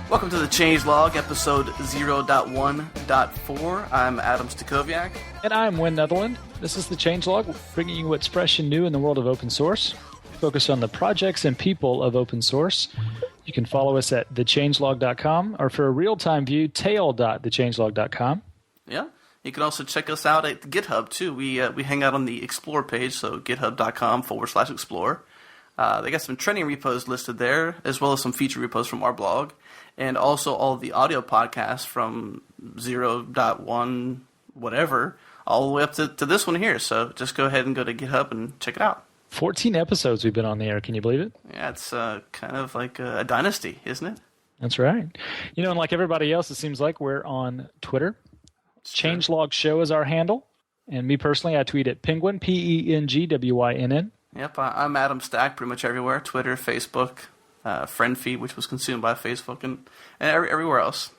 Welcome to the Changelog, episode 0.1.4. I'm Adam Stakoviak. And I'm Wynn Netherland. This is the Changelog, bringing you what's fresh and new in the world of open source. Focus on the projects and people of open source. You can follow us at thechangelog.com, or for a real-time view, tail.thechangelog.com. Yeah. You can also check us out at GitHub, too. We hang out on the Explore page, so github.com/explore. They got some trending repos listed there, as well as some feature repos from our blog, and also all the audio podcasts from 0.1 whatever, all the way up to this one here. So just go ahead and go to GitHub and check it out. 14 episodes we've been on the air. Can you believe it? Yeah, it's kind of like a dynasty, isn't it? That's right. You know, and like everybody else, it seems like we're on Twitter. Changelog Show is our handle. And me personally, I tweet at Penguin, PENGWYNN. Yep, I'm Adam Stack pretty much everywhere. Twitter, Facebook, Friend Feed, which was consumed by Facebook, and everywhere else.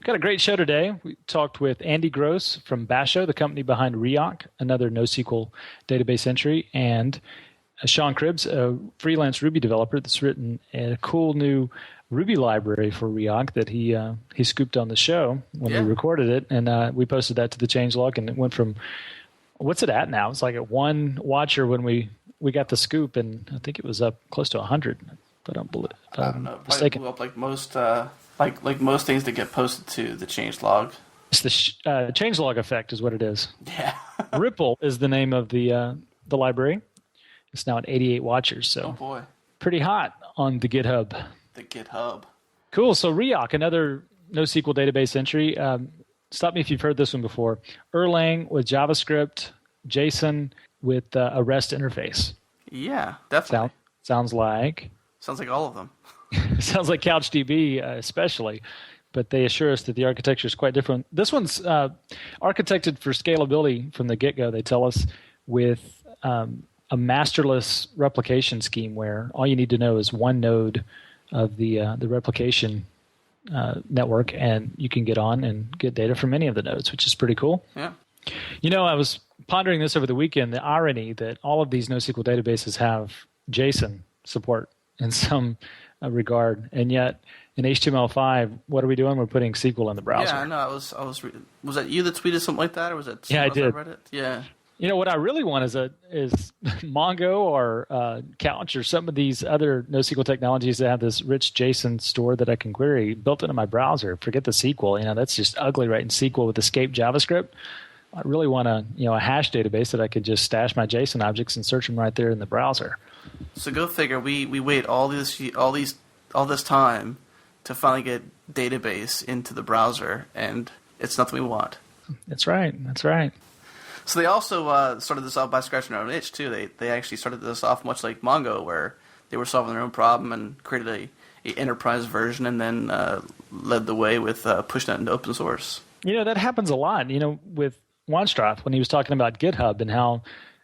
Got a great show today. We talked with Andy Gross from Basho, the company behind Riak, another NoSQL database entry, and Sean Cribbs, a freelance Ruby developer that's written a cool new Ruby library for Riak that he scooped on the show when we recorded it, and we posted that to the Changelog, and it went from, what's it at now? It's like at one watcher when we got the scoop, and I think it was up close to 100. But I don't know. Mistaken. Up like most like most things that get posted to the Changelog. It's the Changelog effect is what it is. Yeah. Ripple is the name of the library. It's now at 88 watchers, so oh boy, pretty hot on the GitHub. The GitHub. Cool. So Riak, another NoSQL database entry. Stop me if you've heard this one before. Erlang with JavaScript, JSON with a REST interface. Yeah, definitely. Sounds like all of them. Sounds like CouchDB especially, but they assure us that the architecture is quite different. This one's architected for scalability from the get-go, they tell us, with a masterless replication scheme where all you need to know is one node of the replication network, and you can get on and get data from any of the nodes, which is pretty cool. Yeah. You know, I was pondering this over the weekend, the irony that all of these NoSQL databases have JSON support in some regard, and yet in HTML5, what are we doing? We're putting SQL in the browser. Yeah, I know. Was that you that tweeted something like that, or was that I did. Reddit? Yeah. You know, what I really want is Mongo or Couch or some of these other NoSQL technologies that have this rich JSON store that I can query built into my browser. Forget the SQL. You know, that's just ugly writing SQL with escape JavaScript. I really want a hash database that I could just stash my JSON objects and search them right there in the browser. So go figure. We wait all this time to finally get database into the browser, and it's nothing we want. That's right. That's right. So they also started this off by scratching their own itch, too. They actually started this off much like Mongo, where they were solving their own problem and created a enterprise version, and then led the way with pushing that into open source. You know, that happens a lot. You know, with Wanstrath, when he was talking about GitHub and how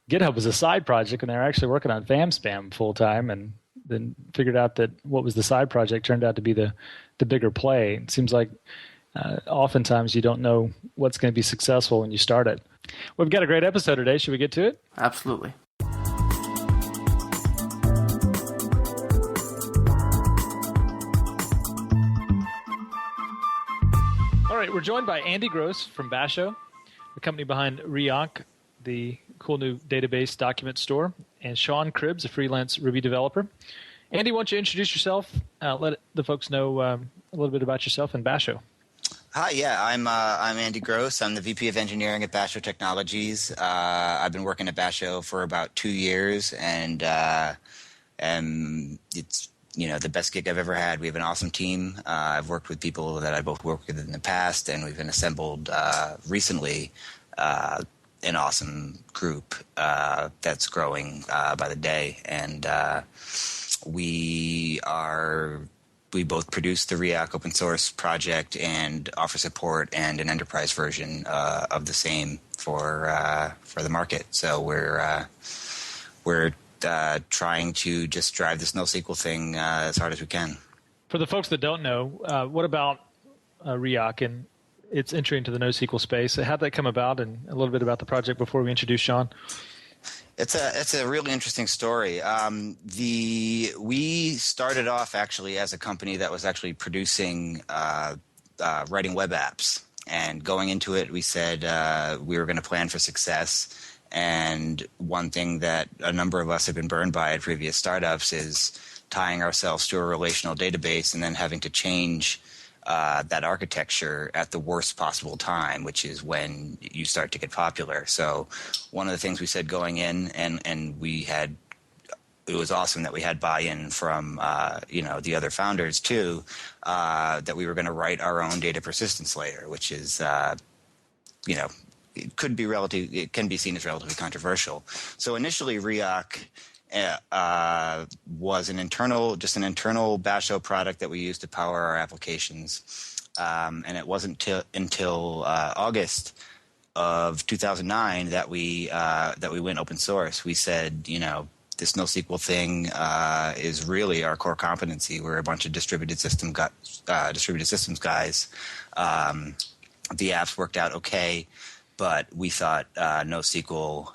GitHub was a side project and they were actually working on FamSpam full-time, and then figured out that what was the side project turned out to be the bigger play. It seems like oftentimes you don't know what's going to be successful when you start it. We've got a great episode today. Should we get to it? Absolutely. All right, we're joined by Andy Gross from Basho, the company behind Riak, the cool new database document store, and Sean Cribbs, a freelance Ruby developer. Andy, why don't you introduce yourself? Let the folks know a little bit about yourself and Basho. Hi, yeah, I'm Andy Gross. I'm the VP of Engineering at Basho Technologies. I've been working at Basho for about 2 years, and it's the best gig I've ever had. We have an awesome team. I've worked with people that I both worked with in the past, and we've been assembled recently an awesome group that's growing by the day, and we both produce the Riak open source project and offer support and an enterprise version of the same for the market. So we're trying to just drive this NoSQL thing as hard as we can. For the folks that don't know, what about Riak and its entry into the NoSQL space? How'd that come about, and a little bit about the project before we introduce Sean? It's a really interesting story. We started off actually as a company that was actually producing writing web apps, and going into it, we said we were going to plan for success. And one thing that a number of us have been burned by at previous startups is tying ourselves to a relational database and then having to change that architecture at the worst possible time, which is when you start to get popular. So one of the things we said going in, and it was awesome that we had buy-in from the other founders too, that we were going to write our own data persistence layer, which is it can be seen as relatively controversial. So initially, Riak was an internal Basho product that we used to power our applications, and it wasn't until August of 2009 that we went open source. We said, this NoSQL thing is really our core competency. We're a bunch of distributed systems guys. The apps worked out okay, but we thought NoSQL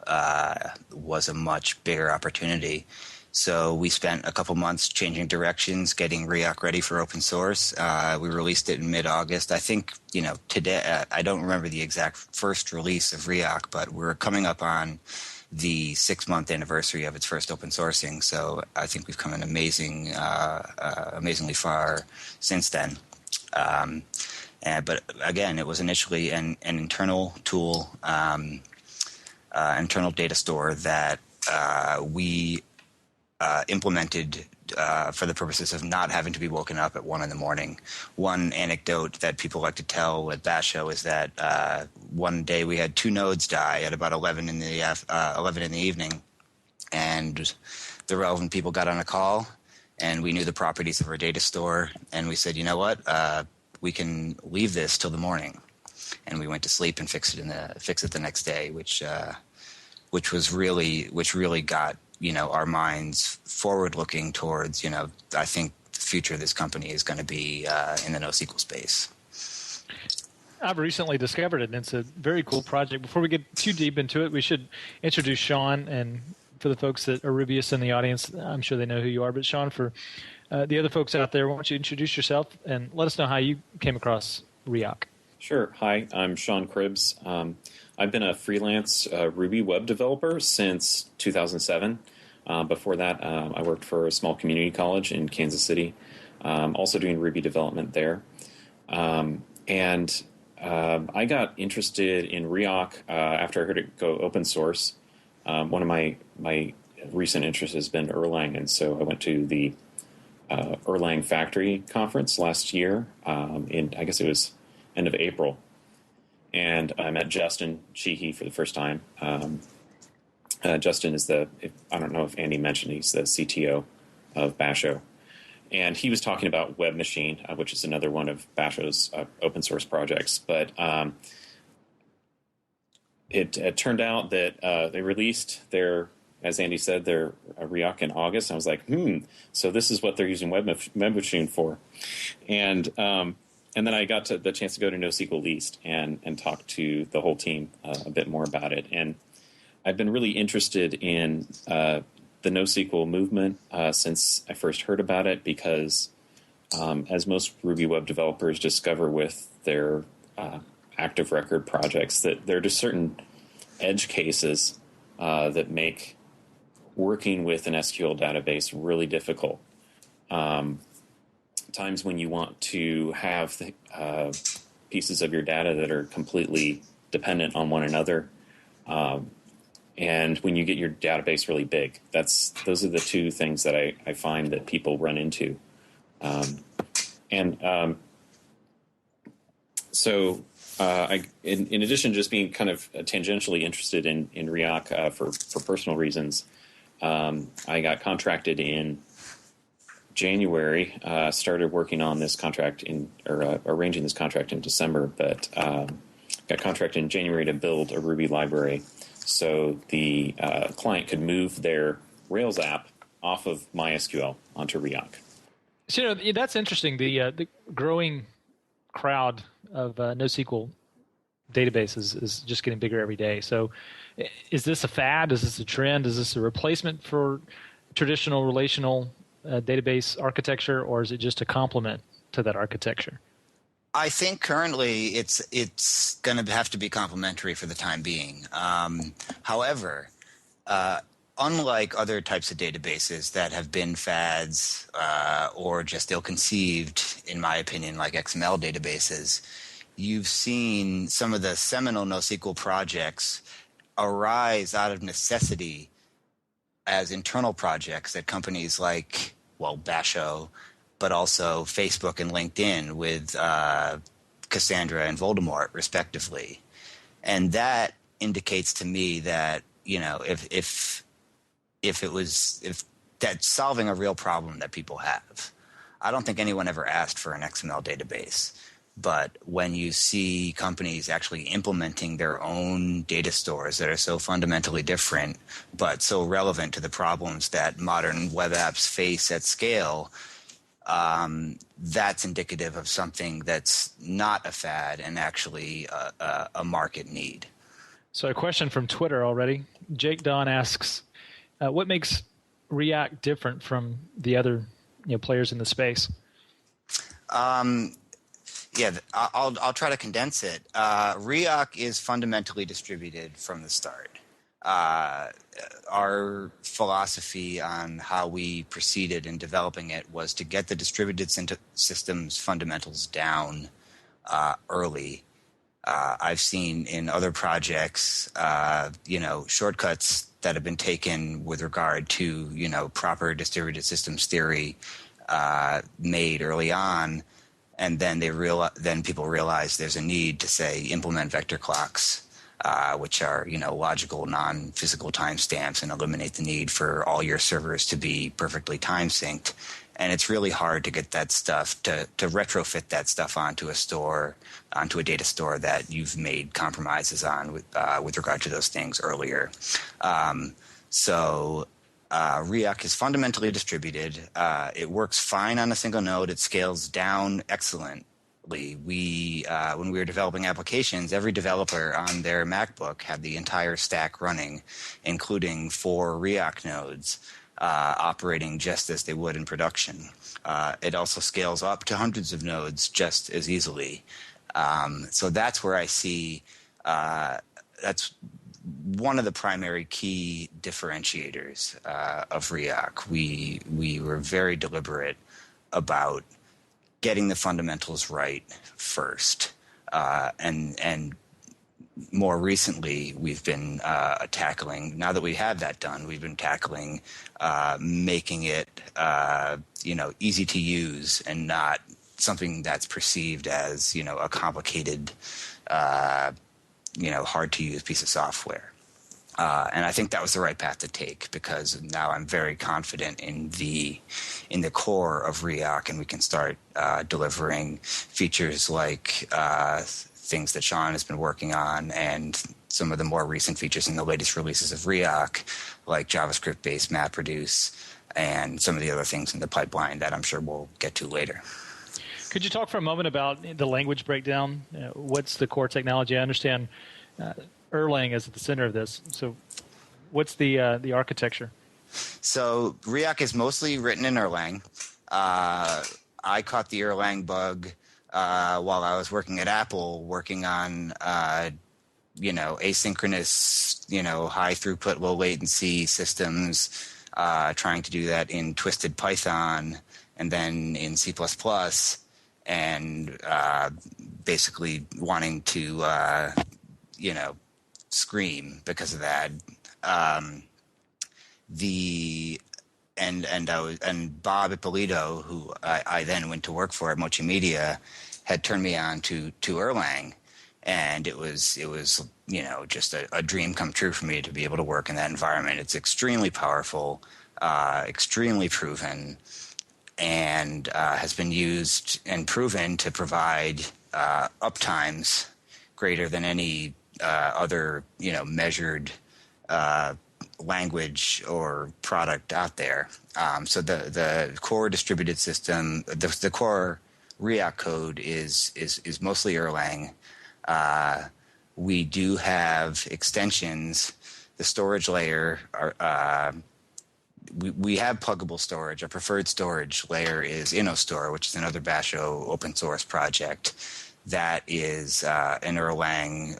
was a much bigger opportunity. So we spent a couple months changing directions, getting Riak ready for open source. We released it in mid-August. I think, today, I don't remember the exact first release of Riak, but we're coming up on the 6-month anniversary of its first open sourcing. So I think we've come amazingly far since then. But again, it was initially an internal tool, internal data store that we implemented for the purposes of not having to be woken up at 1 a.m. One anecdote that people like to tell at Basho is that one day we had 2 nodes die at about 11 in the evening, and the relevant people got on a call, and we knew the properties of our data store, and we said, you know what, we can leave this till the morning, and we went to sleep and fix it the next day, which really got our minds forward looking towards I think the future of this company is going to be in the NoSQL space. I've recently discovered it, and it's a very cool project. Before we get too deep into it, we should introduce Sean. And for the folks that are Rubyists in the audience, I'm sure they know who you are. But Sean, for the other folks out there, why don't you introduce yourself and let us know how you came across Riak? Sure. Hi, I'm Sean Cribbs. I've been a freelance Ruby web developer since 2007. Before that, I worked for a small community college in Kansas City, also doing Ruby development there. And I got interested in Riak after I heard it go open source. One of my recent interests has been Erlang, and so I went to the Erlang Factory conference last year. I guess it was end of April, and I met Justin Sheehy for the first time. Justin is I don't know if Andy mentioned, he's the CTO of Basho. And he was talking about Web Machine, which is another one of Basho's open source projects. But it turned out that they released as Andy said, their Riak in August. And I was like, so this is what they're using Web Machine for. And then I got the chance to go to NoSQL East and talk to the whole team a bit more about it. And I've been really interested in the NoSQL movement since I first heard about it, because as most Ruby web developers discover with their active record projects, that there are just certain edge cases that make working with an SQL database really difficult. Times when you want to have pieces of your data that are completely dependent on one another, and when you get your database really big. Those are the two things that I find that people run into. So in addition to just being kind of tangentially interested in Riak for personal reasons, I got contracted in January, started working on this contract arranging this contract in December, but got contracted in January to build a Ruby library so the client could move their Rails app off of MySQL onto Riak. So that's interesting. The growing crowd of NoSQL database is just getting bigger every day. So is this a fad? Is this a trend? Is this a replacement for traditional relational database architecture, or is it just a complement to that architecture? I think currently it's going to have to be complementary for the time being. However, unlike other types of databases that have been fads or just ill-conceived, in my opinion, like XML databases, you've seen some of the seminal NoSQL projects arise out of necessity as internal projects at companies like, well, Basho, but also Facebook and LinkedIn with Cassandra and Voldemort, respectively. And that indicates to me that, if that's solving a real problem that people have. I don't think anyone ever asked for an XML database. But when you see companies actually implementing their own data stores that are so fundamentally different, but so relevant to the problems that modern web apps face at scale, that's indicative of something that's not a fad and actually a market need. So a question from Twitter already. Jake Don asks, what makes Riak different from the other players in the space? Yeah, I'll try to condense it. Riak is fundamentally distributed from the start. Our philosophy on how we proceeded in developing it was to get the distributed systems fundamentals down early. I've seen in other projects, shortcuts that have been taken with regard to, proper distributed systems theory made early on, and then then people realize there's a need to, say, implement vector clocks, which are, logical, non-physical timestamps, and eliminate the need for all your servers to be perfectly time synced. And it's really hard to get that stuff to retrofit that stuff onto a data store that you've made compromises on with regard to those things earlier. So Riak is fundamentally distributed. It works fine on a single node. It scales down excellently. When we were developing applications, every developer on their MacBook had the entire stack running, including 4 Riak nodes. Operating just as they would in production. It also scales up to hundreds of nodes just as easily. So that's where I see that's one of the primary key differentiators of Riak. We were very deliberate about getting the fundamentals right first, and more recently, we've been tackling. Now that we have that done, we've been tackling making it, easy to use and not something that's perceived as, a complicated, hard to use piece of software. And I think that was the right path to take, because now I'm very confident in the core of Riak, and we can start delivering features like things that Sean has been working on, and some of the more recent features in the latest releases of Riak, like JavaScript-based MapReduce, and some of the other things in the pipeline that I'm sure we'll get to later. Could you talk for a moment about the language breakdown? What's the core technology? I understand Erlang is at the center of this. So what's the architecture? So Riak is mostly written in Erlang. I caught the Erlang bug while I was working at Apple, working on asynchronous, high throughput, low latency systems, trying to do that in twisted Python and then in C++, and basically wanting to scream because of that. And Bob Ippolito, who I then went to work for at Mochi Media, had turned me on to Erlang, and it was just a dream come true for me to be able to work in that environment. It's extremely powerful, extremely proven, and has been used and proven to provide uptimes greater than any other measured language or product out there. So the core distributed system, the core Riak code is mostly Erlang. we do have extensions. The storage layer, we have pluggable storage. Our preferred storage layer is InnoStore, which is another Basho open source project that is an Erlang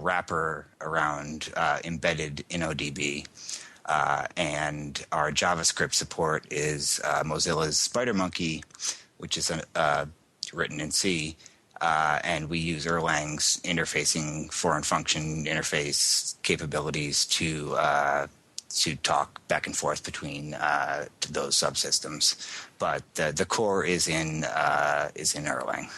wrapper around embedded InnoDB. And our JavaScript support is Mozilla's SpiderMonkey, which is written in C. And we use Erlang's interfacing foreign function interface capabilities to talk back and forth between those subsystems. But the core is in Erlang.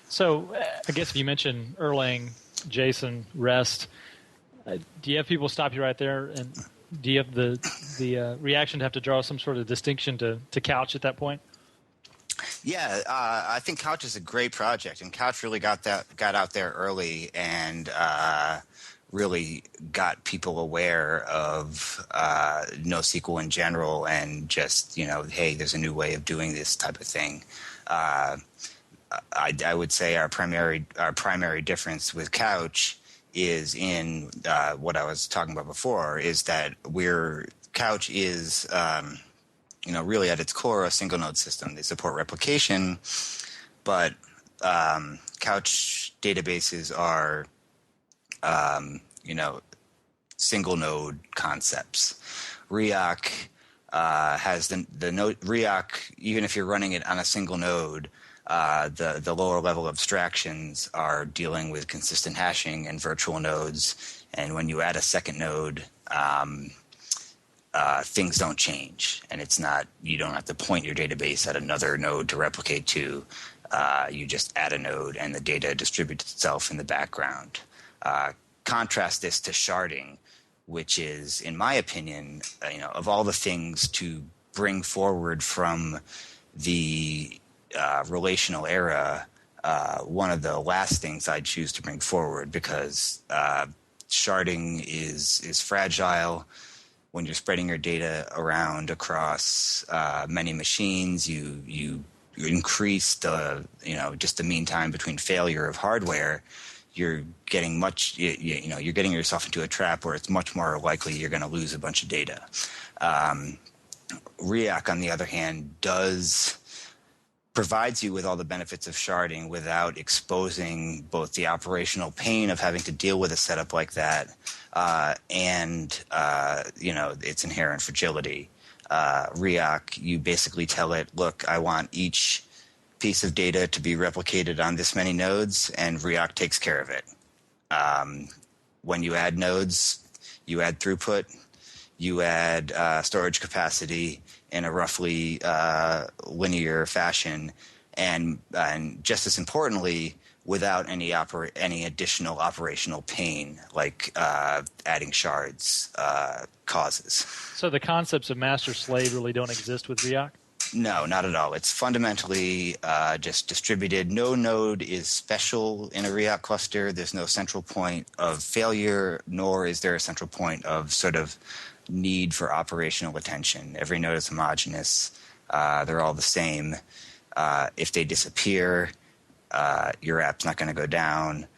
So I guess if you mention Erlang, JSON, REST, do you have people stop you right there? And do you have the reaction to have to draw some sort of distinction to Couch at that point? Yeah, I think Couch is a great project, and Couch really got out there early and really got people aware of NoSQL in general, and just, hey, there's a new way of doing this type of thing. I would say our primary difference with Couch is in what I was talking about before, is that Couch is really at its core a single node system. They support replication, but Couch databases are single node concepts. Riak has the node. Riak, even if you're running it on a single node, the lower level abstractions are dealing with consistent hashing and virtual nodes. And when you add a second node, things don't change, and you don't have to point your database at another node to replicate to. You just add a node, and the data distributes itself in the background. Contrast this to sharding, which is, in my opinion, of all the things to bring forward from the relational era, one of the last things I'd choose to bring forward, because sharding is fragile. When you're spreading your data around across many machines, you increase just the mean time between failure of hardware. You're getting you're getting yourself into a trap where it's much more likely you're going to lose a bunch of data. Riak, on the other hand, provides you with all the benefits of sharding without exposing both the operational pain of having to deal with a setup like that and its inherent fragility. Riak, you basically tell it, look, I want each piece of data to be replicated on this many nodes, and Riak takes care of it. When you add nodes, you add throughput, you add storage capacity in a roughly linear fashion, and just as importantly, without any additional operational pain like adding shards causes. So the concepts of master-slave really don't exist with Riak? No, not at all. It's fundamentally just distributed. No node is special in a Riak cluster. There's no central point of failure, nor is there a central point of sort of need for operational attention. Every node is homogeneous. They're all the same. If they disappear, your app's not going to go down.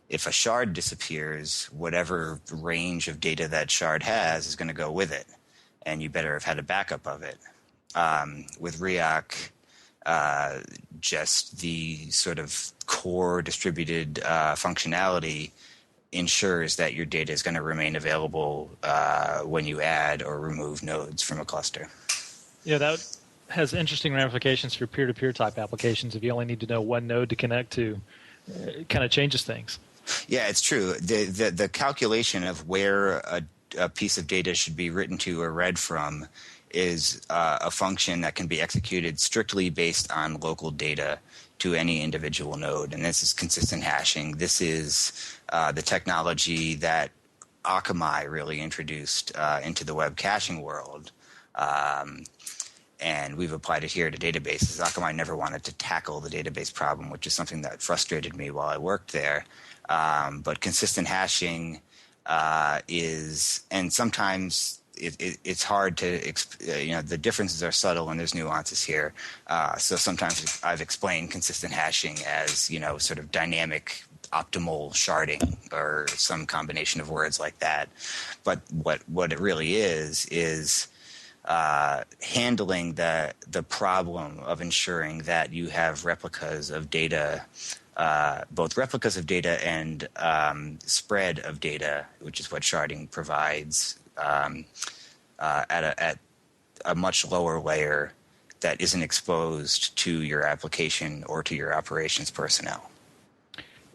If a shard disappears, whatever range of data that shard has is going to go with it, and you better have had a backup of it. With Riak, just the sort of core distributed functionality ensures that your data is going to remain available when you add or remove nodes from a cluster. Yeah, that has interesting ramifications for peer-to-peer type applications. If you only need to know one node to connect to, it kind of changes things. Yeah, it's true. The calculation of where a piece of data should be written to or read from is a function that can be executed strictly based on local data to any individual node. And this is consistent hashing. This is the technology that Akamai really introduced into the web caching world. And we've applied it here to databases. Akamai never wanted to tackle the database problem, which is something that frustrated me while I worked there. But consistent hashing is, and sometimes it's hard to, the differences are subtle and there's nuances here. So sometimes I've explained consistent hashing as, sort of dynamic optimal sharding or some combination of words like that. But what it really is handling the problem of ensuring that you have replicas of data, both replicas of data and spread of data, which is what sharding provides at a much lower layer that isn't exposed to your application or to your operations personnel.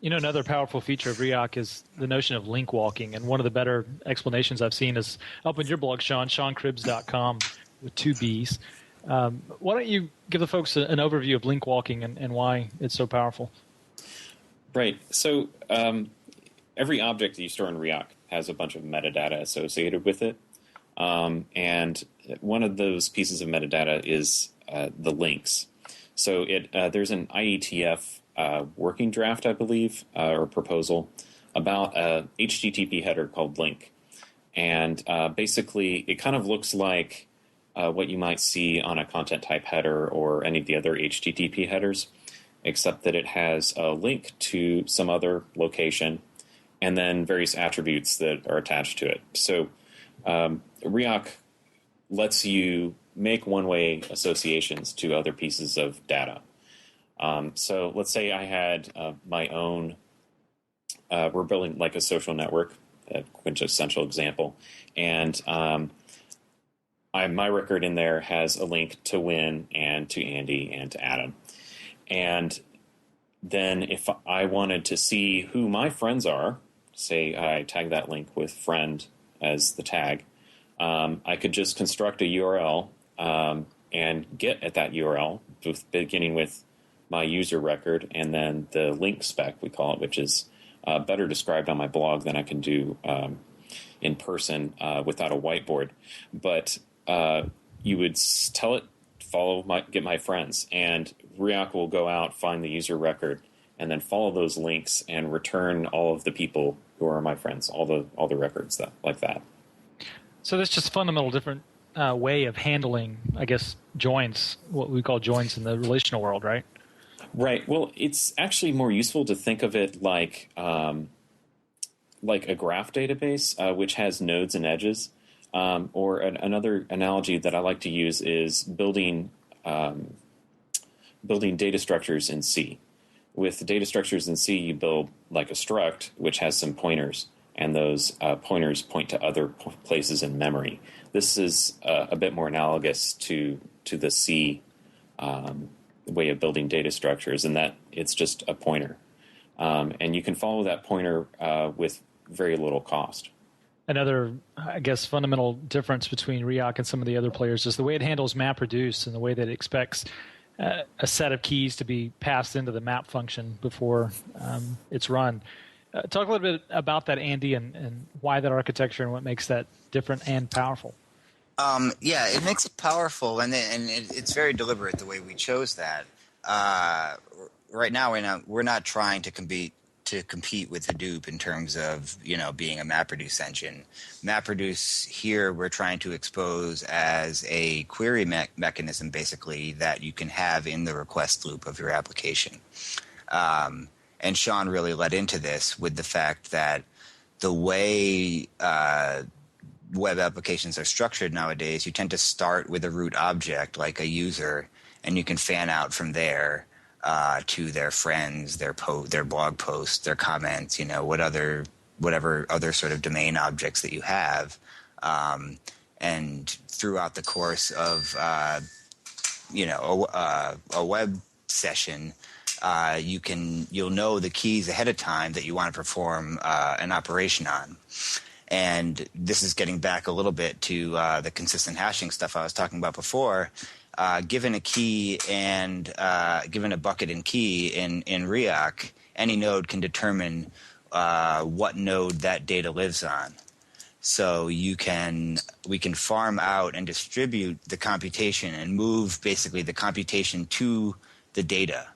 Another powerful feature of Riak is the notion of link walking, and one of the better explanations I've seen is up on your blog, Sean, SeanCribbs.com with 2 B's. Why don't you give the folks an overview of link walking and why it's so powerful? Right. So every object that you store in Riak has a bunch of metadata associated with it. And one of those pieces of metadata is the links. So there's an IETF working draft, I believe, or proposal about a HTTP header called link. And basically, it kind of looks like what you might see on a content type header or any of the other HTTP headers, except that it has a link to some other location and then various attributes that are attached to it. So Riak lets you make one-way associations to other pieces of data. So let's say I had my own, we're building like a social network, a quintessential example, and my record in there has a link to Wynn and to Andy and to Adam. And then if I wanted to see who my friends are, say I tag that link with friend as the tag, I could just construct a URL and get at that URL, beginning with my user record and then the link spec, we call it, which is better described on my blog than I can do in person without a whiteboard. But you would tell it, get my friends, and Riak will go out, find the user record, and then follow those links and return all of the people who are my friends, all the records like that. So that's just a fundamental different way of handling, I guess, joins, what we call joins in the relational world, right? Right. Well, it's actually more useful to think of it like a graph database, which has nodes and edges. Or another analogy that I like to use is building data structures in C. With data structures in C, you build like a struct, which has some pointers, and those pointers point to other places in memory. This is a bit more analogous to the C way of building data structures, in that it's just a pointer. And you can follow that pointer with very little cost. Another, I guess, fundamental difference between Riak and some of the other players is the way it handles MapReduce and the way that it expects a set of keys to be passed into the map function before it's run. Talk a little bit about that, Andy, and why that architecture and what makes that different and powerful. Yeah, it makes it powerful, and it's very deliberate the way we chose that. Right now, we're not trying to compete with Hadoop in terms of being a MapReduce engine. MapReduce here we're trying to expose as a query mechanism, basically, that you can have in the request loop of your application. And Sean really led into this with the fact that the way web applications are structured nowadays, you tend to start with a root object like a user, and you can fan out from there to their friends, their blog posts, their comments, whatever other sort of domain objects that you have. And throughout the course of a web session, you'll know the keys ahead of time that you want to perform an operation on. And this is getting back a little bit to the consistent hashing stuff I was talking about before. Given a key and given a bucket and key in Riak, any node can determine what node that data lives on. So we can farm out and distribute the computation and move basically the computation to the data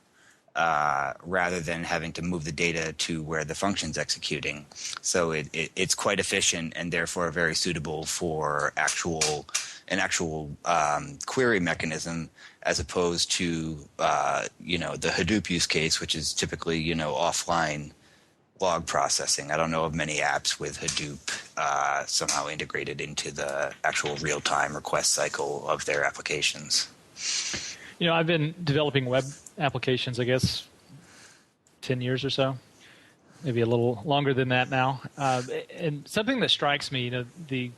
rather than having to move the data to where the function's executing. So it's quite efficient and therefore very suitable for an actual query mechanism, as opposed to the Hadoop use case, which is typically offline log processing. I don't know of many apps with Hadoop somehow integrated into the actual real-time request cycle of their applications. I've been developing web applications, I guess, 10 years or so, maybe a little longer than that now. And something that strikes me, the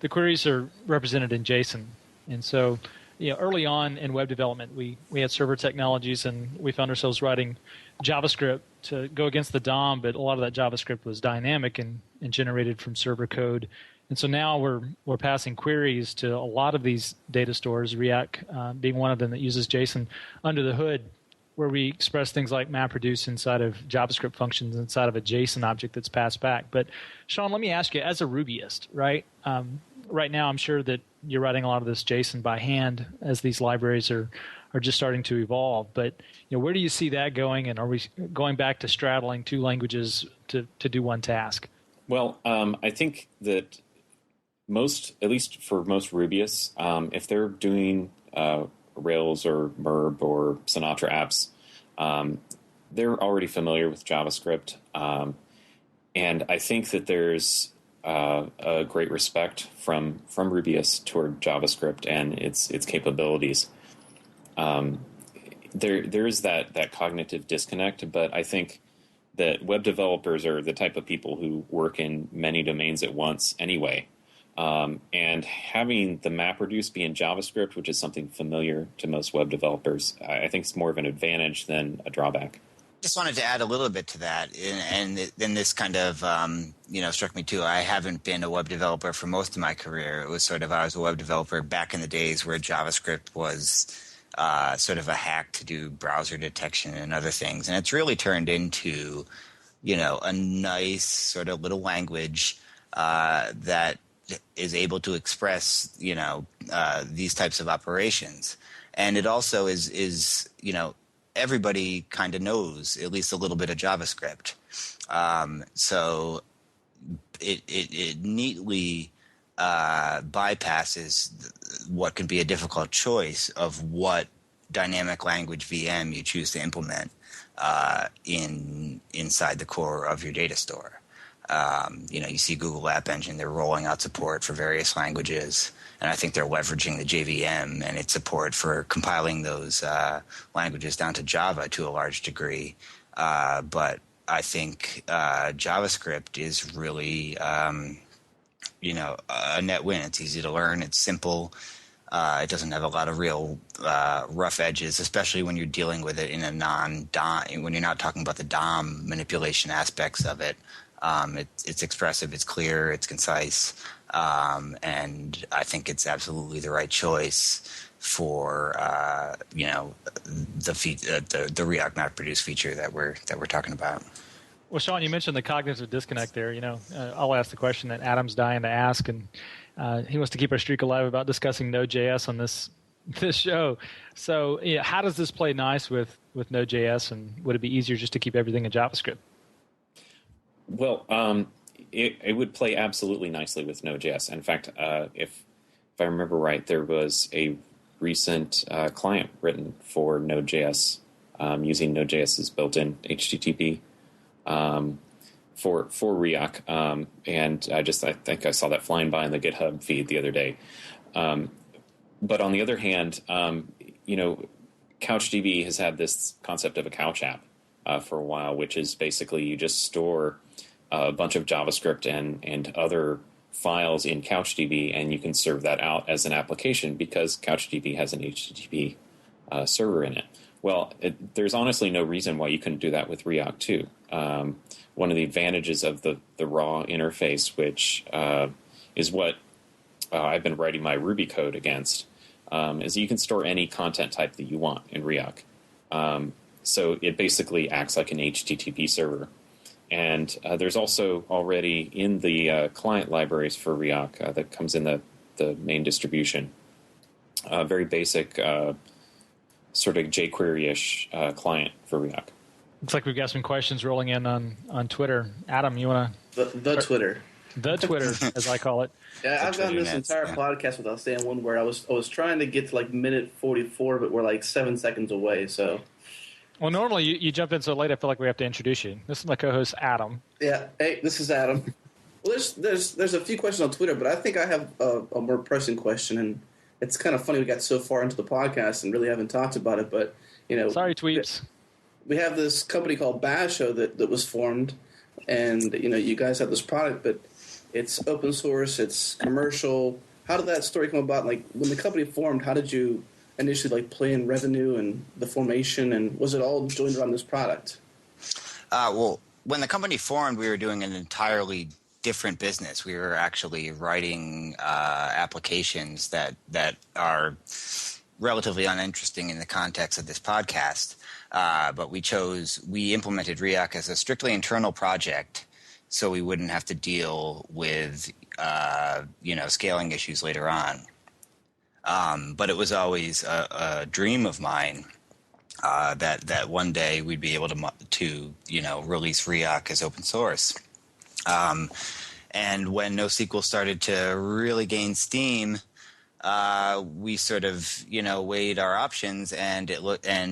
queries are represented in JSON. And so, early on in web development, we had server technologies, and we found ourselves writing JavaScript to go against the DOM, but a lot of that JavaScript was dynamic and generated from server code. And so now we're passing queries to a lot of these data stores, Riak being one of them that uses JSON under the hood, where we express things like MapReduce inside of JavaScript functions inside of a JSON object that's passed back. But Sean, let me ask you, as a Rubyist, right? Right now, I'm sure that you're writing a lot of this JSON by hand as these libraries are just starting to evolve. But where do you see that going? And are we going back to straddling two languages to do one task? Well, I think that at least for most Rubyists, if they're doing Rails or Merb or Sinatra apps, they're already familiar with JavaScript. And I think that there's a great respect from Rubyists toward JavaScript and its capabilities. There is that cognitive disconnect, but I think that web developers are the type of people who work in many domains at once anyway. And having the MapReduce be in JavaScript, which is something familiar to most web developers, I think it's more of an advantage than a drawback. Just wanted to add a little bit to that, and then this kind of struck me too. I haven't been a web developer for most of my career. It was sort of, I was a web developer back in the days where JavaScript was sort of a hack to do browser detection and other things, and it's really turned into a nice sort of little language that is able to express these types of operations, and it also is everybody kind of knows at least a little bit of JavaScript. So it neatly bypasses what can be a difficult choice of what dynamic language VM you choose to implement inside the core of your data store. You see Google App Engine, they're rolling out support for various languages, and I think they're leveraging the JVM and its support for compiling those languages down to Java to a large degree. But I think JavaScript is really, a net win. It's easy to learn. It's simple. It doesn't have a lot of real rough edges, especially when you're dealing with it in a non-DOM, when you're not talking about the DOM manipulation aspects of it. It's expressive, it's clear, it's concise, and I think it's absolutely the right choice for the Riak MapReduce feature that we're talking about. Well, Sean, you mentioned the cognitive disconnect there. I'll ask the question that Adam's dying to ask, and he wants to keep our streak alive about discussing Node.js on this show. So, how does this play nice with Node.js, and would it be easier just to keep everything in JavaScript? Well, it would play absolutely nicely with Node.js. In fact, if I remember right, there was a recent client written for Node.js using Node.js's built-in HTTP for Riak, and I think I saw that flying by in the GitHub feed the other day. But on the other hand, CouchDB has had this concept of a couch app for a while, which is basically you just store a bunch of JavaScript and other files in CouchDB, and you can serve that out as an application because CouchDB has an HTTP server in it. Well, there's honestly no reason why you couldn't do that with Riak too. One of the advantages of the raw interface, which is what I've been writing my Ruby code against, is you can store any content type that you want in Riak. So it basically acts like an HTTP server. And there's also already in the client libraries for Riak that comes in the main distribution, very basic sort of jQuery-ish client for Riak. Looks like we've got some questions rolling in on Twitter. Adam, you want to... The Twitter. The Twitter, as I call it. Yeah, I've gone this entire podcast without saying one word. I was trying to get to like minute 44, but we're like 7 seconds away, so... Well, normally you jump in so late, I feel like we have to introduce you. This is my co-host, Adam. Yeah. Hey, this is Adam. Well, there's a few questions on Twitter, but I think I have a more pressing question, and it's kind of funny we got so far into the podcast and really haven't talked about it. But sorry, tweeps. We have this company called Basho that was formed, and you guys have this product, but it's open source, it's commercial. How did that story come about? Like when the company formed, how did you initially play in revenue and the formation, and was it all joined around this product? Well, when the company formed, we were doing an entirely different business. We were actually writing applications that are relatively uninteresting in the context of this podcast. But we implemented Riak as a strictly internal project, so we wouldn't have to deal with scaling issues later on. But it was always a dream of mine that one day we'd be able to release Riak as open source. And when NoSQL started to really gain steam, we sort of weighed our options, and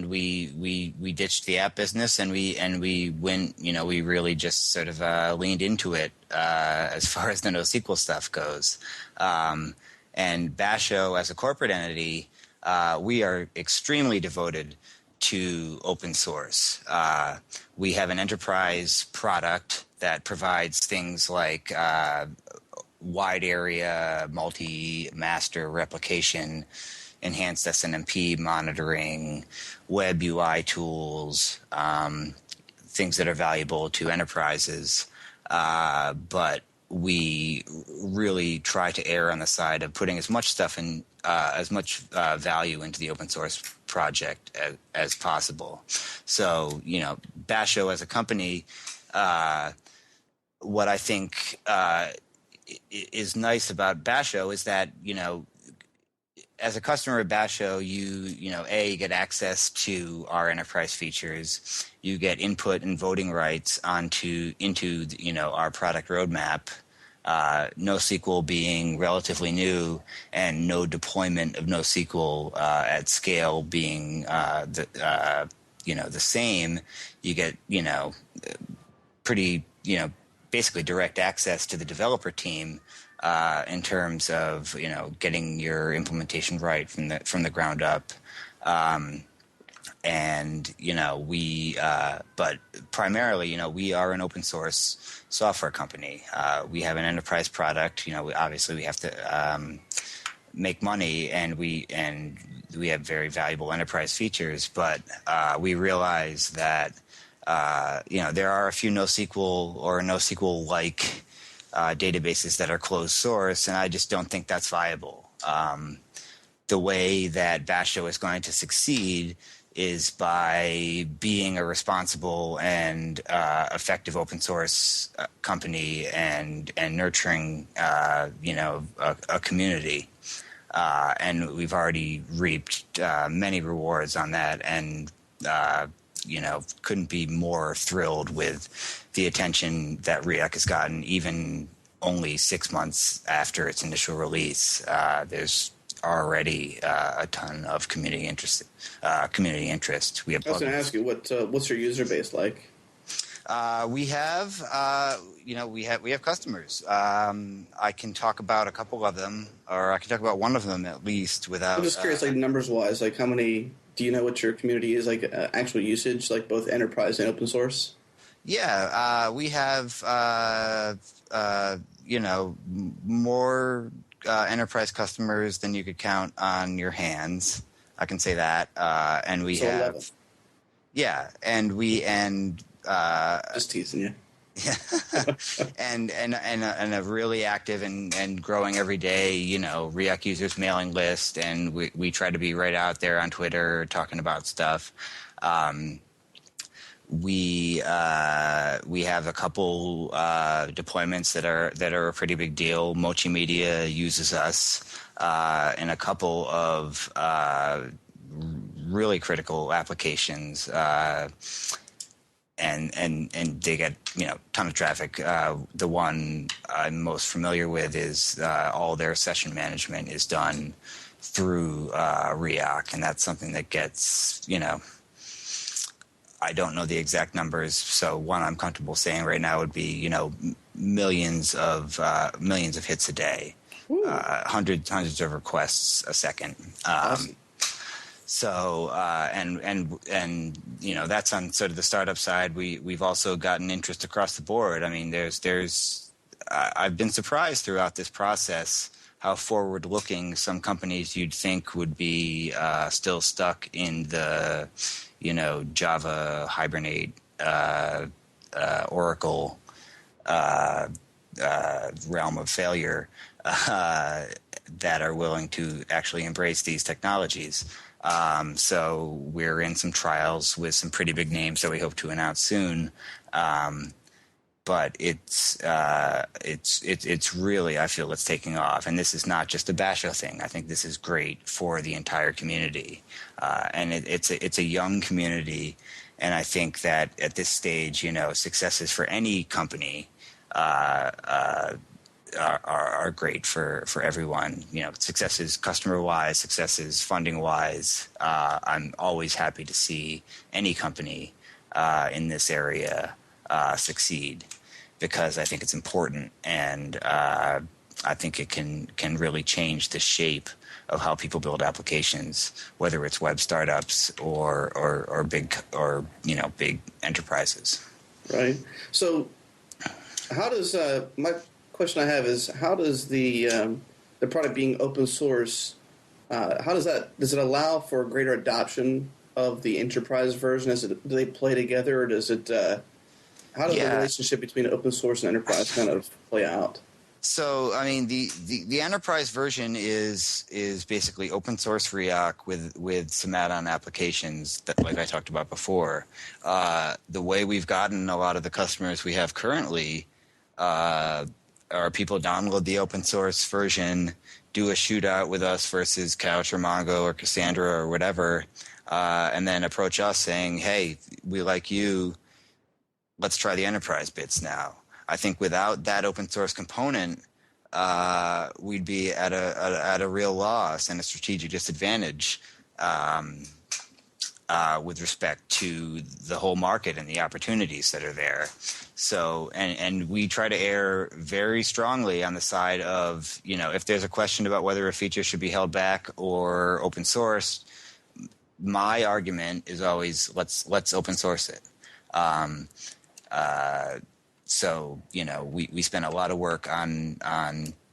we ditched the app business, and we went we really just sort of leaned into it as far as the NoSQL stuff goes. And Basho as a corporate entity, we are extremely devoted to open source. We have an enterprise product that provides things like wide area multi-master replication, enhanced SNMP monitoring, web UI tools, things that are valuable to enterprises. But we really try to err on the side of putting as much stuff in, as much value into the open source project as possible. So, Basho as a company, what I think is nice about Basho is that, as a customer of Basho, you get access to our enterprise features. You get input and voting rights into our product roadmap. NoSQL being relatively new, and no deployment of NoSQL at scale being the same. You get pretty basically direct access to the developer team in terms of getting your implementation right from the ground up. But primarily, we are an open source software company. We have an enterprise product. We have to make money, and we have very valuable enterprise features. But we realize that there are a few NoSQL or NoSQL-like databases that are closed source, and I just don't think that's viable. The way that Basho is going to succeed is by being a responsible and effective open source company and nurturing a community. And we've already reaped many rewards on that, and couldn't be more thrilled with the attention that Riak has gotten, even only 6 months after its initial release. There's already a ton of community interest. We have. I was going to ask you what's your user base like? We have customers. I can talk about a couple of them, or I can talk about one of them at least. Without. I'm just curious, numbers wise, how many? Do you know what your community is like? Actual usage, both enterprise and open source. Yeah, we have more enterprise customers than you could count on your hands. I can say that, and we have 11. Yeah, and just teasing you. Yeah, and a really active and growing every day, Riak users mailing list, and we try to be right out there on Twitter talking about stuff. We have a couple deployments that are a pretty big deal. Mochi Media uses us in a couple of really critical applications. And they get ton of traffic. The one I'm most familiar with is all their session management is done through Riak, and that's something that gets I don't know the exact numbers, so one I'm comfortable saying right now would be, millions of hits a day, hundreds of requests a second. Awesome. So and that's on sort of the startup side. We've also gotten interest across the board. I mean, I've been surprised throughout this process how forward-looking some companies you'd think would be still stuck in the Java, Hibernate, Oracle realm of failure that are willing to actually embrace these technologies. So we're in some trials with some pretty big names that we hope to announce soon. But it's really, I feel it's taking off. And this is not just a Basho thing. I think this is great for the entire community. And it's a young community. And I think that at this stage, successes for any company are great for everyone. Successes customer-wise, successes funding-wise. I'm always happy to see any company in this area succeed, because I think it's important, and I think it can really change the shape of how people build applications, whether it's web startups or big big enterprises. Right. So, how does my question I have is, how does the product being open source, does it allow for greater adoption of the enterprise version? Do they play together, or does it? How does the relationship between open source and enterprise kind of play out? So, I mean, the enterprise version is basically open source Riak with some add-on applications that, like I talked about before. The way we've gotten a lot of the customers we have currently are people download the open source version, do a shootout with us versus Couch or Mongo or Cassandra or whatever, and then approach us saying, "Hey, we like you. Let's try the enterprise bits now." I think without that open source component, we'd be at a real loss and a strategic disadvantage with respect to the whole market and the opportunities that are there. So, and we try to err very strongly on the side of, if there's a question about whether a feature should be held back or open source, my argument is always let's open source it. So, we spent a lot of work on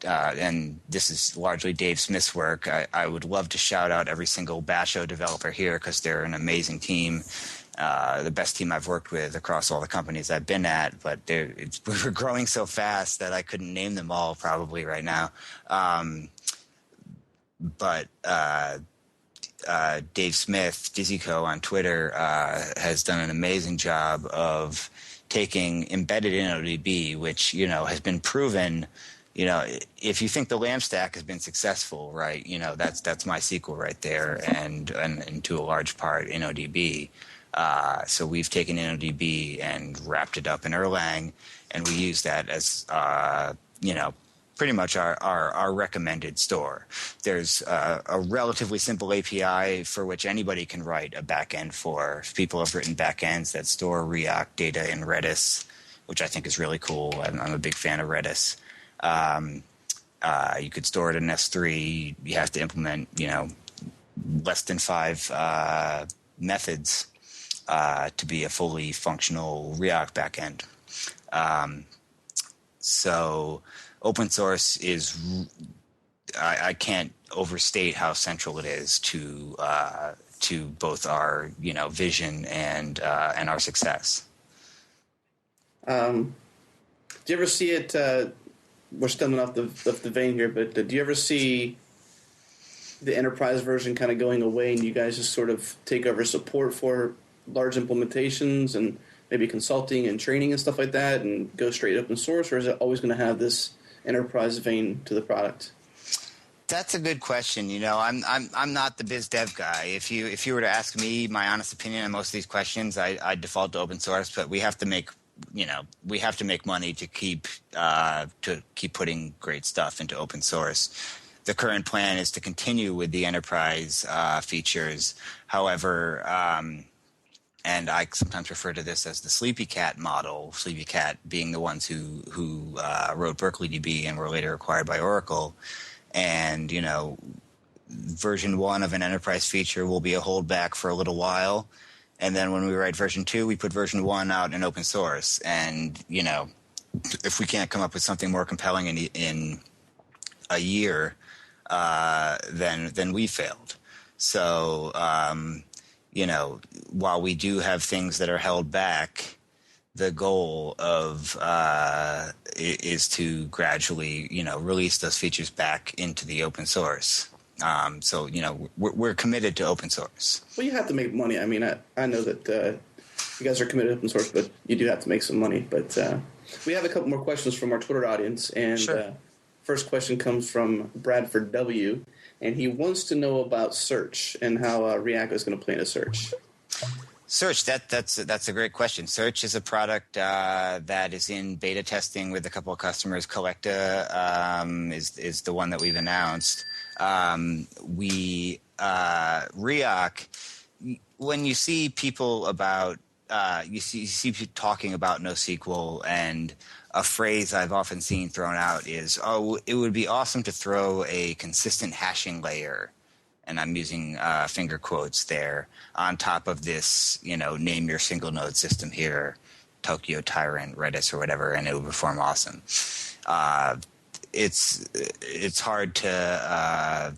and this is largely Dave Smith's work. I would love to shout out every single Basho developer here, because they're an amazing team, the best team I've worked with across all the companies I've been at. But we're growing so fast that I couldn't name them all probably right now. But Dave Smith, Dizzyco on Twitter, has done an amazing job of taking embedded InnoDB, which, has been proven, if you think the LAMP stack has been successful, right, that's MySQL right there, and to a large part InnoDB. So we've taken InnoDB and wrapped it up in Erlang, and we use that as, pretty much our recommended store. There's a relatively simple API for which anybody can write a backend for. People have written backends that store Riak data in Redis, which I think is really cool. I'm a big fan of Redis. You could store it in S3. You have to implement, less than 5 methods to be a fully functional Riak backend. So open source is, I can't overstate how central it is to both our vision and our success. Do you ever see it? We're stepping off the vein here, but do you ever see the enterprise version kind of going away, and you guys just sort of take over support for large implementations and maybe consulting and training and stuff like that, and go straight open source, or is it always going to have this enterprise vein to the product? That's a good question. I'm not the biz dev guy. If you were to ask me my honest opinion on most of these questions, I default to open source. But we have to make money to keep putting great stuff into open source. The current plan is to continue with the enterprise features. However, and I sometimes refer to this as the Sleepy Cat model. Sleepy Cat being the ones who wrote BerkeleyDB and were later acquired by Oracle. And version 1 of an enterprise feature will be a holdback for a little while, and then when we write version 2, we put version 1 out in open source. And if we can't come up with something more compelling in a year, then we failed. So while we do have things that are held back, the goal of is to gradually release those features back into the open source. So we're committed to open source. Well, you have to make money. I mean, I know that you guys are committed to open source, but you do have to make some money. But we have a couple more questions from our Twitter audience, and Sure. First question comes from Bradford W., and he wants to know about search and how Riak is going to play into search. Search, that's a great question. Search is a product that is in beta testing with a couple of customers. Collecta is the one that we've announced. Riak, when you see people about you see people talking about NoSQL, and a phrase I've often seen thrown out is, "Oh, it would be awesome to throw a consistent hashing layer," and I'm using finger quotes there, on top of this, name your single node system here, Tokyo, Tyrant, Redis, or whatever, and it would perform awesome. It's hard to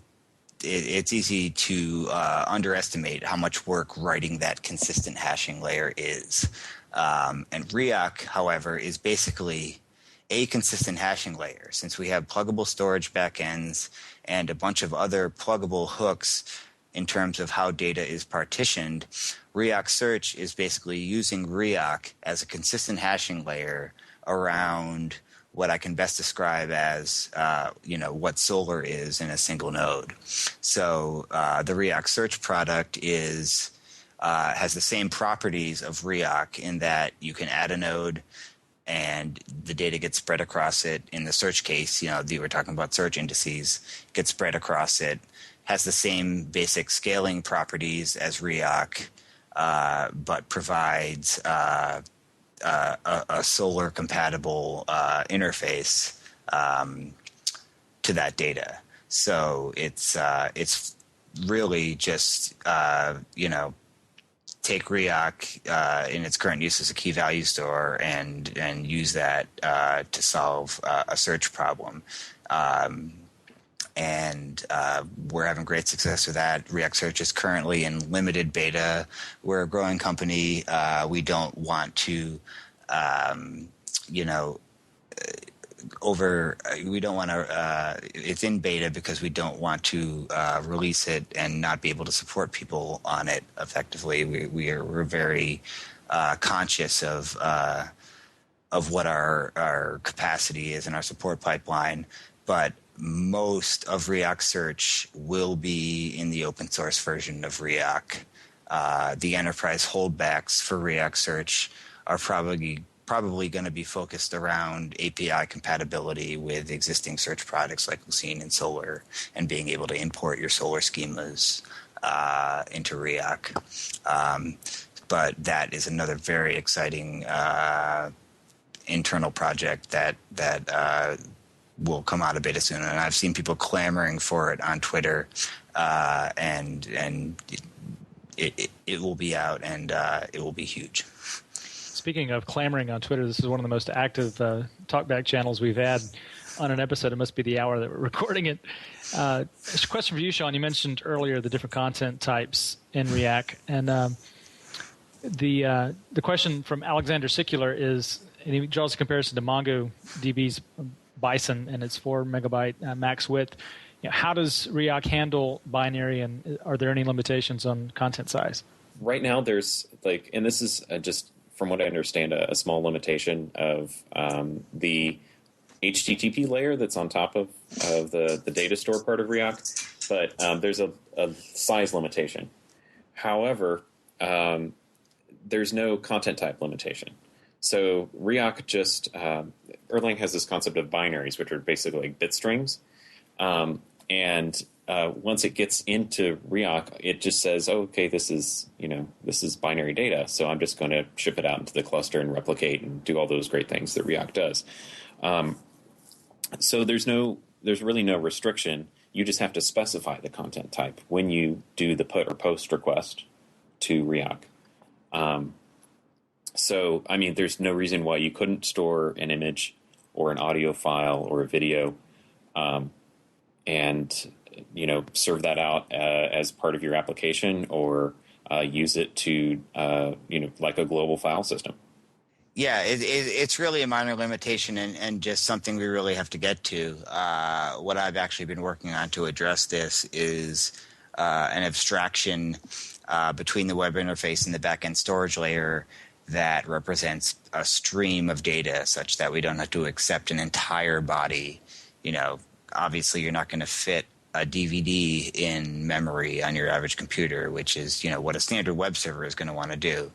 it's easy to underestimate how much work writing that consistent hashing layer is. And Riak, however, is basically a consistent hashing layer. Since we have pluggable storage backends and a bunch of other pluggable hooks in terms of how data is partitioned, Riak Search is basically using Riak as a consistent hashing layer around what I can best describe as, what Solr is in a single node. So the Riak Search product has the same properties of Riak in that you can add a node and the data gets spread across it. In the search case, we were talking about search indices, gets spread across it, has the same basic scaling properties as Riak, but provides a Solr compatible interface to that data. So it's really just take Riak in its current use as a key value store and use that to solve a search problem. And we're having great success with that. Riak Search is currently in limited beta. We're a growing company. We don't want to, it's in beta because we don't want to release it and not be able to support people on it effectively. We're very conscious of what our capacity is in our support pipeline, but most of Riak Search will be in the open source version of Riak. The enterprise holdbacks for Riak Search are probably going to be focused around API compatibility with existing search products like Lucene and Solr, and being able to import your Solr schemas into Riak. But that is another very exciting internal project that will come out of beta soon, and I've seen people clamoring for it on Twitter, and it will be out, and it will be huge. Speaking of clamoring on Twitter, this is one of the most active talkback channels we've had on an episode. It must be the hour that we're recording it. A question for you, Sean. You mentioned earlier the different content types in Riak, and the question from Alexander Sicular is, and he draws a comparison to MongoDB's Bison and its 4 megabyte max width. How does Riak handle binary, and are there any limitations on content size? Right now, there's and this is just from what I understand, a small limitation of the HTTP layer that's on top of the data store part of Riak, but there's a size limitation. However, there's no content type limitation. So Riak Erlang has this concept of binaries, which are basically like bit strings, and once it gets into Riak, it just says, oh, okay, this is binary data, so I'm just going to ship it out into the cluster and replicate and do all those great things that Riak does. So there's really no restriction. You just have to specify the content type when you do the put or post request to Riak. So, I mean, there's no reason why you couldn't store an image or an audio file or a video, and serve that out as part of your application, or use it to like a global file system. Yeah, it's really a minor limitation and just something we really have to get to. What I've actually been working on to address this is an abstraction between the web interface and the backend storage layer that represents a stream of data such that we don't have to accept an entire body. Obviously you're not going to fit a DVD in memory on your average computer, which is, what a standard web server is going to want to do.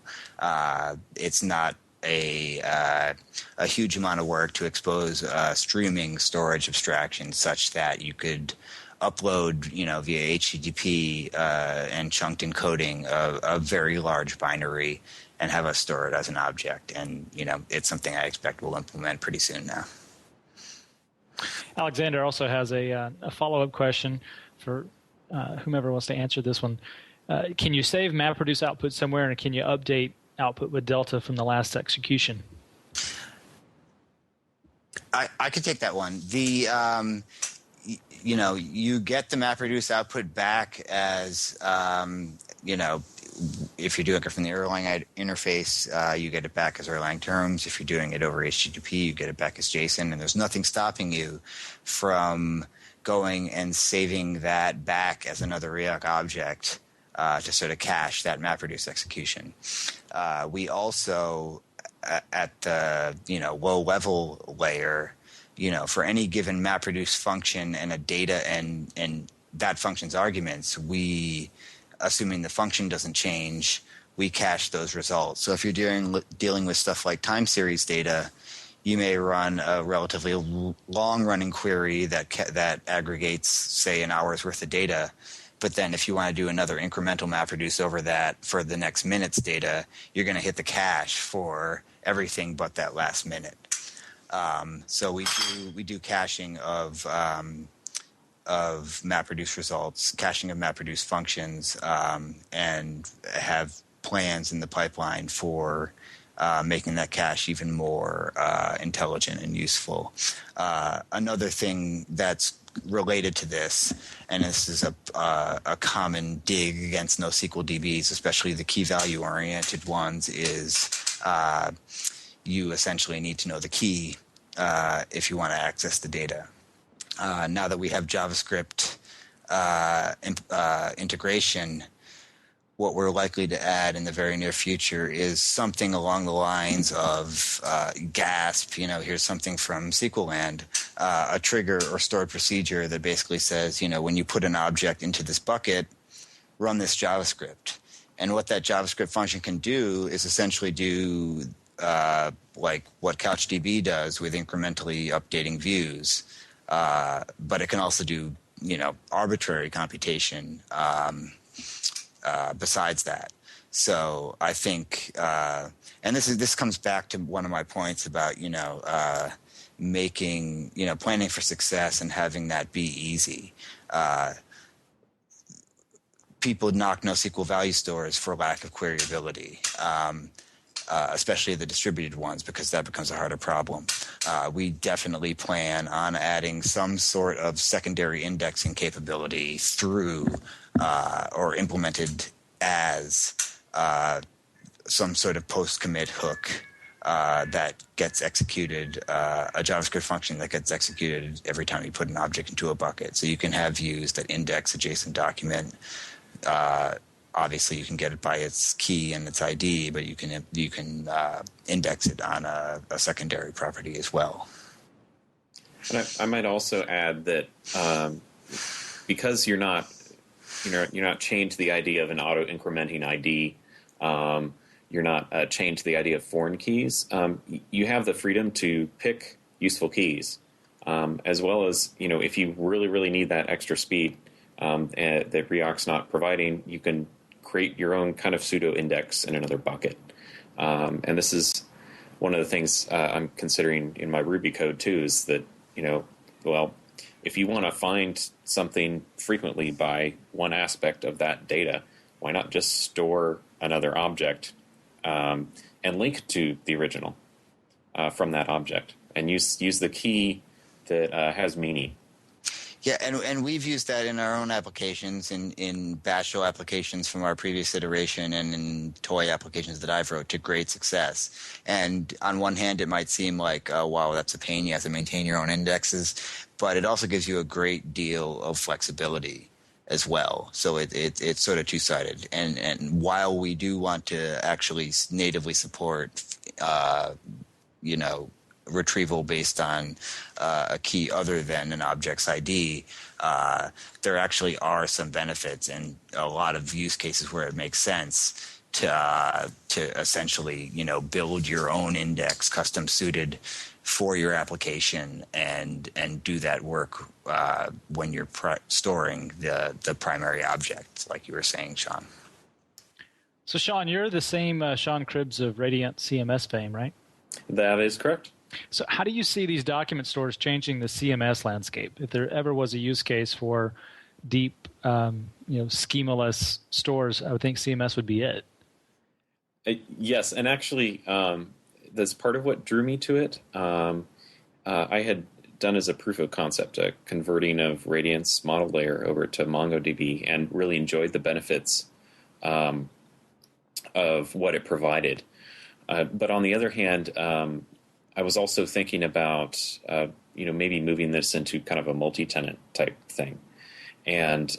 It's not a huge amount of work to expose streaming storage abstraction such that you could upload, via HTTP and chunked encoding a very large binary and have us store it as an object. And, it's something I expect we'll implement pretty soon now. Alexander also has a follow-up question for whomever wants to answer this one. Can you save MapReduce output somewhere, and can you update output with Delta from the last execution? I could take that one. You get the MapReduce output back as, if you're doing it from the Erlang interface, you get it back as Erlang terms. If you're doing it over HTTP, you get it back as JSON. And there's nothing stopping you from going and saving that back as another Riak object to sort of cache that MapReduce execution. We also, at the low level layer, for any given MapReduce function and a data and that function's arguments, assuming the function doesn't change, we cache those results. So if you're dealing with stuff like time series data, you may run a relatively long-running query that aggregates, say, an hour's worth of data. But then if you want to do another incremental MapReduce over that for the next minute's data, you're going to hit the cache for everything but that last minute. So we do caching of MapReduce results, caching of MapReduce functions, and have plans in the pipeline for making that cache even more intelligent and useful. Another thing that's related to this, and this is a common dig against NoSQL DBs, especially the key value oriented ones, is you essentially need to know the key if you want to access the data. Now that we have JavaScript integration, what we're likely to add in the very near future is something along the lines of GASP. Here's something from SQL land, a trigger or stored procedure that basically says, when you put an object into this bucket, run this JavaScript. And what that JavaScript function can do is essentially do like what CouchDB does with incrementally updating views. But it can also do, arbitrary computation besides that. So I think, and this comes back to one of my points about, making, planning for success and having that be easy. People knock NoSQL value stores for lack of queryability. Especially the distributed ones, because that becomes a harder problem. We definitely plan on adding some sort of secondary indexing capability through or implemented as some sort of post-commit hook that gets executed, a JavaScript function that gets executed every time you put an object into a bucket. So you can have views that index a JSON document. Obviously, you can get it by its key and its ID, but you can index it on a secondary property as well. And I might also add that because you're not chained to the idea of an auto incrementing ID, you're not chained to the idea of foreign keys. You have the freedom to pick useful keys, as well as if you really need that extra speed. that Riak's not providing, you can create your own kind of pseudo index in another bucket. And this is one of the things I'm considering in my Ruby code too, is that, if you want to find something frequently by one aspect of that data, why not just store another object and link to the original from that object, and use the key that has meaning. Yeah, and we've used that in our own applications, in Basho applications from our previous iteration, and in toy applications that I've wrote to great success. And on one hand, it might seem like, oh, wow, that's a pain. You have to maintain your own indexes. But it also gives you a great deal of flexibility as well. So it's sort of two-sided. And while we do want to actually natively support, retrieval based on a key other than an object's ID, there actually are some benefits and a lot of use cases where it makes sense to essentially, build your own index custom suited for your application and do that work when you're storing the primary object, like you were saying, Sean. So, Sean, you're the same Sean Cribbs of Radiant CMS fame, right? That is correct. So how do you see these document stores changing the CMS landscape? If there ever was a use case for deep, schemaless stores, I would think CMS would be it. Yes, and actually, that's part of what drew me to it. I had done as a proof of concept a converting of Radiant's model layer over to MongoDB and really enjoyed the benefits of what it provided. But on the other hand, I was also thinking about, maybe moving this into kind of a multi-tenant type thing. And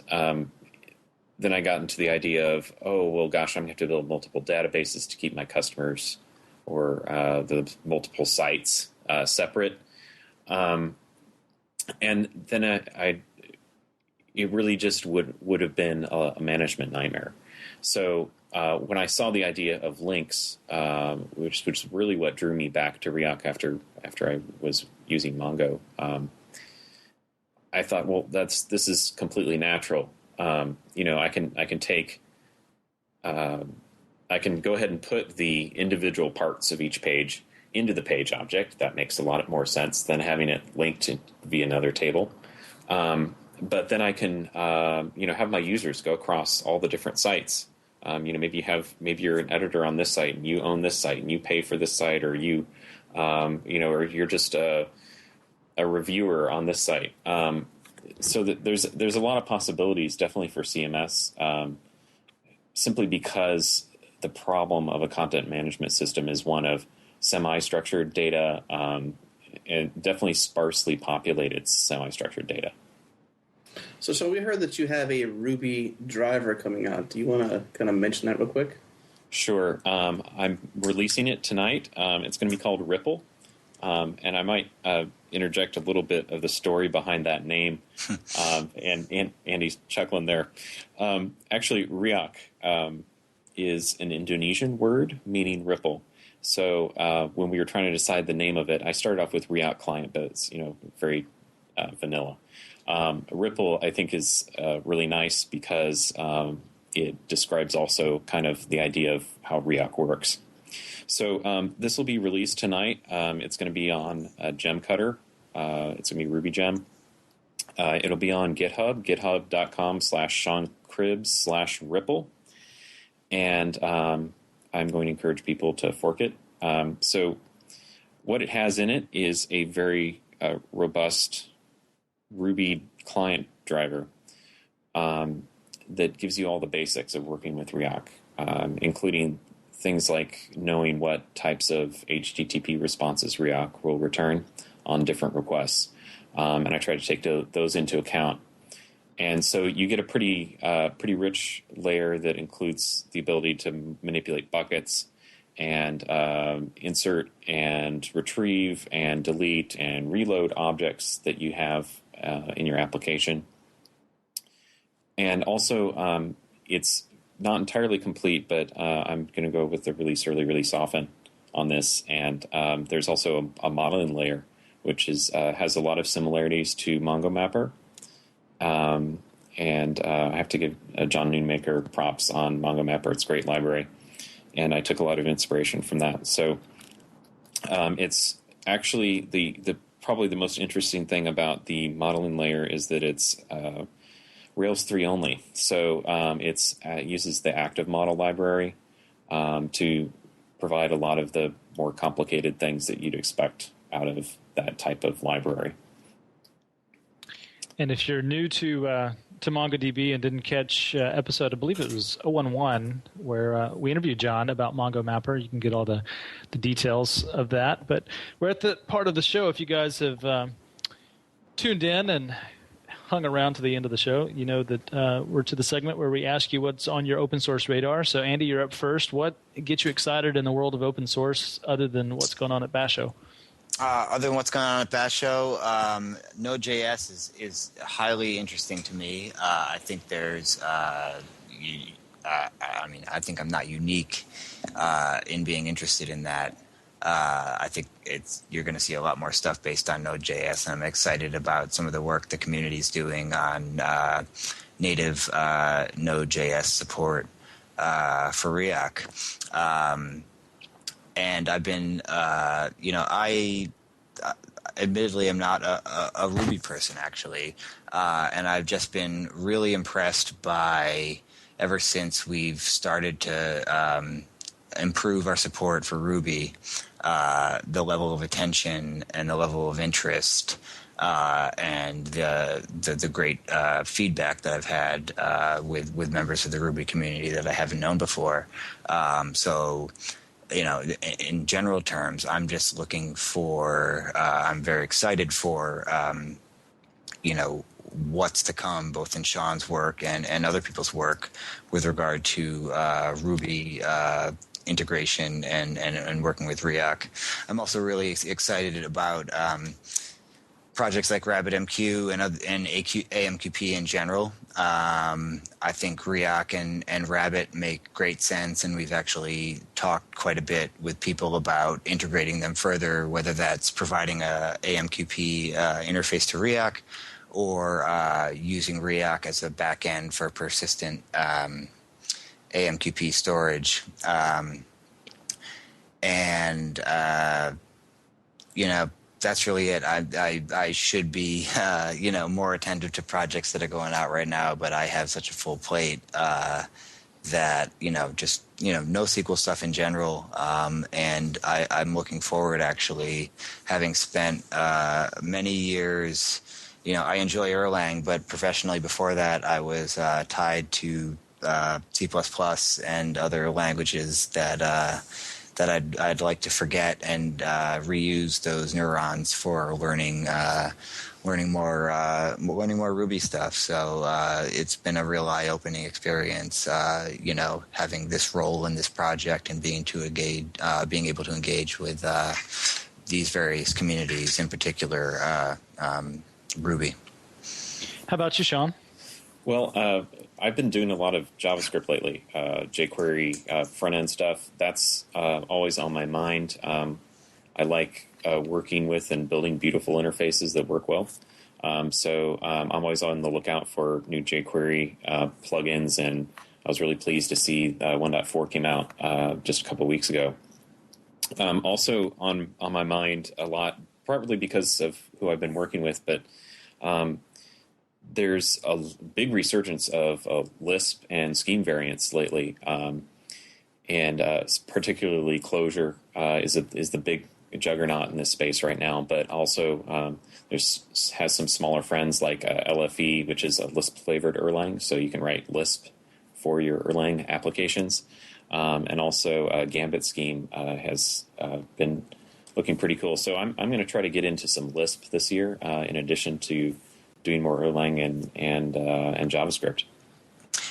then I got into the idea of, I'm going to have to build multiple databases to keep my customers or the multiple sites separate. And then it really just would have been a management nightmare. So when I saw the idea of links, which was really what drew me back to Riak after I was using Mongo, I thought, well, this is completely natural. I can go ahead and put the individual parts of each page into the page object. That makes a lot more sense than having it linked via another table. But then I can, have my users go across all the different sites. Maybe you're an editor on this site and you own this site and you pay for this site, or or you're just a reviewer on this site. So that there's a lot of possibilities definitely for CMS, simply because the problem of a content management system is one of semi-structured data, and definitely sparsely populated semi-structured data. So we heard that you have a Ruby driver coming out. Do you want to kind of mention that real quick? Sure. I'm releasing it tonight. It's going to be called Ripple. And I might interject a little bit of the story behind that name. And Andy's chuckling there. Actually, Riak is an Indonesian word meaning ripple. So when we were trying to decide the name of it, I started off with Riak client, but it's very vanilla. Ripple, I think, is really nice because it describes also kind of the idea of how Riak works. So this will be released tonight. It's going to be on Gemcutter. It's going to be Ruby Gem. It'll be on GitHub, github.com/SeanCribbs/Ripple. And I'm going to encourage people to fork it. So what it has in it is a very robust Ruby client driver that gives you all the basics of working with Riak, including things like knowing what types of HTTP responses Riak will return on different requests. And I try to take those into account. And so you get a pretty rich layer that includes the ability to manipulate buckets and insert and retrieve and delete and reload objects that you have in your application. And also, it's not entirely complete, but I'm going to go with the release early, release often on this. And there's also a modeling layer, which has a lot of similarities to Mongo Mapper. and I have to give John Noonmaker props on MongoMapper. It's a great library, and I took a lot of inspiration from that. So it's actually the probably the most interesting thing about the modeling layer is that it's Rails 3 only. So it uses the active model library to provide a lot of the more complicated things that you'd expect out of that type of library. And if you're new to MongoDB and didn't catch episode, I believe it was 011, where we interviewed John about MongoMapper, you can get all the details of that. But we're at the part of the show, if you guys have tuned in and hung around to the end of the show, you know that we're to the segment where we ask you what's on your open source radar. So, Andy, you're up first. What gets you excited in the world of open source other than what's going on at Basho? Other than what's going on at Basho, Node.js is highly interesting to me. I think there's, I think I'm not unique in being interested in that. I think you're going to see a lot more stuff based on Node.js, and I'm excited about some of the work the community is doing on native Node.js support for Riak. And I've been, admittedly am not a Ruby person, actually. And I've just been really impressed by, ever since we've started to improve our support for Ruby, the level of attention and the level of interest and the great feedback that I've had with members of the Ruby community that I haven't known before. So, in general terms, I'm just looking for, I'm very excited for, what's to come, both in Sean's work and other people's work with regard to Ruby integration and working with Riak. I'm also really excited about projects like RabbitMQ and AMQP in general. I think Riak and Rabbit make great sense, and we've actually talked quite a bit with people about integrating them further, whether that's providing a AMQP interface to Riak or using Riak as a backend for persistent AMQP storage. That's really it. I should be, more attentive to projects that are going out right now, but I have such a full plate that, NoSQL stuff in general. And I'm looking forward, actually, having spent many years, I enjoy Erlang, but professionally before that, I was tied to C++ and other languages that I'd like to forget and reuse those neurons for learning more Ruby stuff. So it's been a real eye-opening experience, having this role in this project and being able to engage with these various communities, in particular Ruby. How about you, Sean? Well, I've been doing a lot of JavaScript lately, jQuery front-end stuff. That's always on my mind. I like working with and building beautiful interfaces that work well. So I'm always on the lookout for new jQuery plugins, and I was really pleased to see 1.4 came out just a couple of weeks ago. Also on my mind a lot, probably because of who I've been working with, but there's a big resurgence of Lisp and scheme variants lately, and particularly Clojure is the big juggernaut in this space right now. But also has some smaller friends like LFE, which is a Lisp flavored Erlang, so you can write Lisp for your Erlang applications, and also Gambit scheme has been looking pretty cool. So I'm going to try to get into some Lisp this year, in addition to doing more Erlang and JavaScript.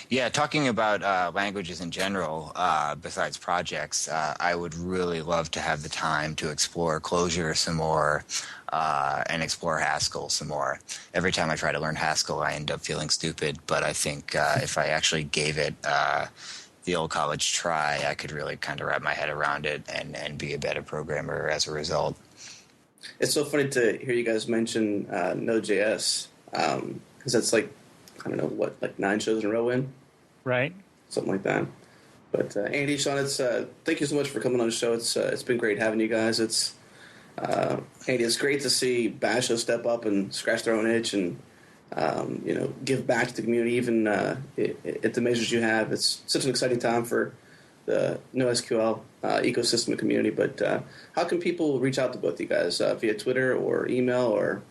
Yeah, talking about languages in general, besides projects, I would really love to have the time to explore Clojure some more and explore Haskell some more. Every time I try to learn Haskell, I end up feeling stupid, but I think if I actually gave it the old college try, I could really kind of wrap my head around it and be a better programmer as a result. It's so funny to hear you guys mention Node.js, because that's like I don't know, what, like 9 shows in a row in? Right. Something like that. But Andy, Sean, it's thank you so much for coming on the show. It's been great having you guys. Andy, it's great to see Basho step up and scratch their own itch and give back to the community, even at the measures you have. It's such an exciting time for the NoSQL ecosystem and community. But how can people reach out to both you guys via Twitter or email or?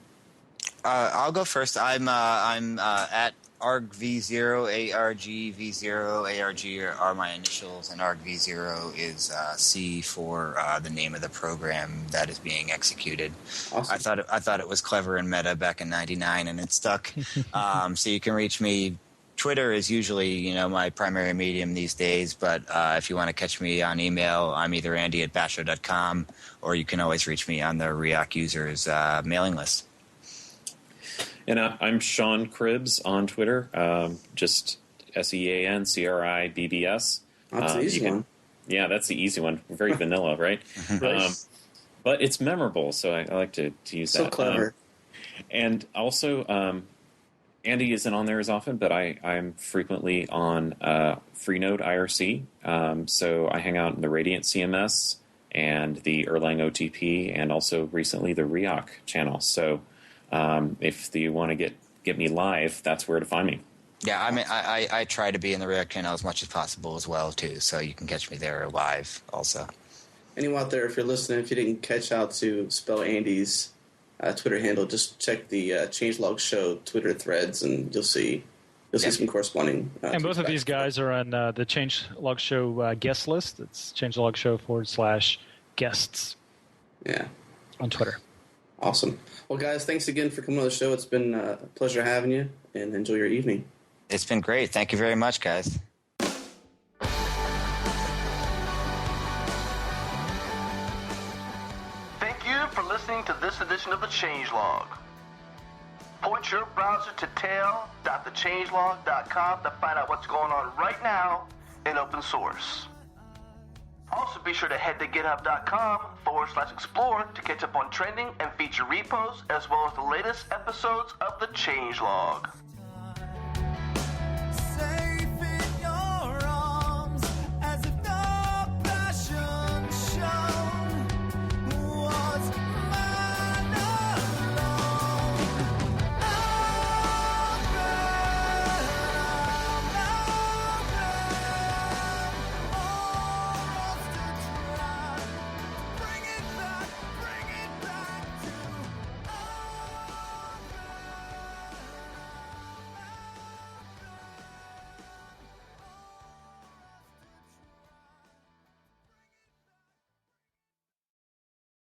I'll go first. I'm at argv0, ARGV0, ARG are my initials, and argv0 is C for the name of the program that is being executed. Awesome. I thought it was clever and meta back in '99, and it stuck. So you can reach me. Twitter is usually my primary medium these days, but if you want to catch me on email, I'm either andy@basho.com, or you can always reach me on the Riak users mailing list. And I'm Sean Cribbs on Twitter, just SeanCribbs. That's the easy one. Yeah, that's the easy one. Very vanilla, right? But it's memorable, so I like to use that. So clever. And also, Andy isn't on there as often, but I'm frequently on Freenode IRC. So I hang out in the Radiant CMS and the Erlang OTP, and also recently the Riak channel. So if you want to get me live, that's where to find me. Yeah, I mean, I try to be in the Riak channel as much as possible as well, too, so you can catch me there live also. Anyone out there, if you're listening, if you didn't catch out to spell Andy's Twitter handle, just check the Changelog Show Twitter threads, and you'll see some corresponding. And both of these guys are on the Changelog Show guest list. It's Changelog Show /guests. Yeah. On Twitter. Awesome. Well, guys, thanks again for coming on the show. It's been a pleasure having you, and enjoy your evening. It's been great. Thank you very much, guys. Thank you for listening to this edition of the Changelog. Point your browser to tail.thechangelog.com to find out what's going on right now in open source. Also, be sure to head to github.com/explore to catch up on trending and feature repos, as well as the latest episodes of the Changelog.